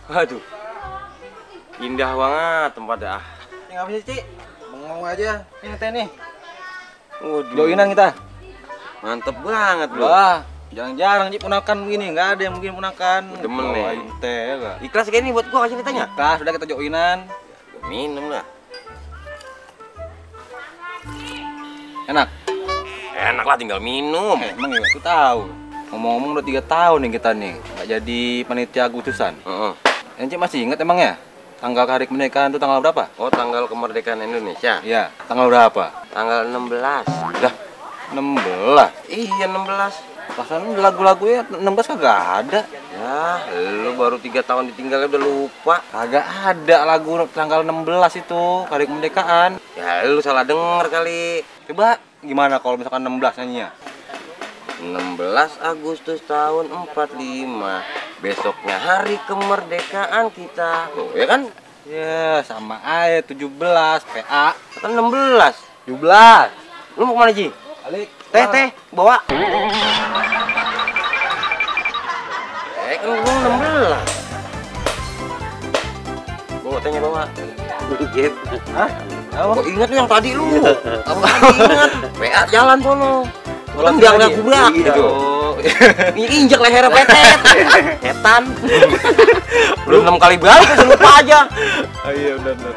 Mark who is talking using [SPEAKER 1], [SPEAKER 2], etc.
[SPEAKER 1] Waduh, indah banget tempatnya.
[SPEAKER 2] Ini apa sih, Ci? Bengong aja. Ini teh nih.
[SPEAKER 1] Waduh,
[SPEAKER 2] Joinan kita.
[SPEAKER 1] mantep banget loh.
[SPEAKER 2] Wah, jarang-jarang Ci ponakan begini, nggak ada yang mungkin ponakan.
[SPEAKER 1] Demen nih.
[SPEAKER 2] Bawain teh enggak?
[SPEAKER 1] Ikhlas kayak ini buat gua kasih ditanya.
[SPEAKER 2] Nah, sudah kita joinan.
[SPEAKER 1] Minum lah.
[SPEAKER 2] Enak.
[SPEAKER 1] Enak lah tinggal minum.
[SPEAKER 2] Emang ya, aku tahu. Ngomong-ngomong udah 3 tahun nih kita nih, nggak jadi panitia Agustusan.
[SPEAKER 1] Heeh.
[SPEAKER 2] Ence masih ingat emang ya? Tanggal hari kemerdekaan itu tanggal berapa?
[SPEAKER 1] Oh, tanggal kemerdekaan Indonesia.
[SPEAKER 2] Iya, tanggal berapa?
[SPEAKER 1] Tanggal 16.
[SPEAKER 2] Dah, 16.
[SPEAKER 1] Iya, 16.
[SPEAKER 2] Pasalnya lagu-lagunya 16 kagak ada.
[SPEAKER 1] Ya, lu baru 3 tahun ditinggalnya udah lupa.
[SPEAKER 2] Kagak ada lagu tanggal 16 itu, hari kemerdekaan.
[SPEAKER 1] Ya, lu salah denger kali.
[SPEAKER 2] Coba gimana kalau misalkan 16 nyanyinya?
[SPEAKER 1] 16 Agustus tahun 45. Besoknya hari kemerdekaan kita. Oh, ya kan?
[SPEAKER 2] Ya, sama aja 17, PA.
[SPEAKER 1] Kan 16.
[SPEAKER 2] 17.
[SPEAKER 1] Lu mau kemana, Ji?
[SPEAKER 2] Balik.
[SPEAKER 1] Teh, bawa. Kan gua 16. Bawa tehnya bawa. Gitu.
[SPEAKER 2] Hah? Apa?
[SPEAKER 1] Kok ingat yang tadi lu? Apa ingat? PA jalan sono. Kan biar nggak gubrak gitu. Injek lehernya petet. Setan. Belum 6 kali balik, lupa aja.
[SPEAKER 2] Oh iya, benar.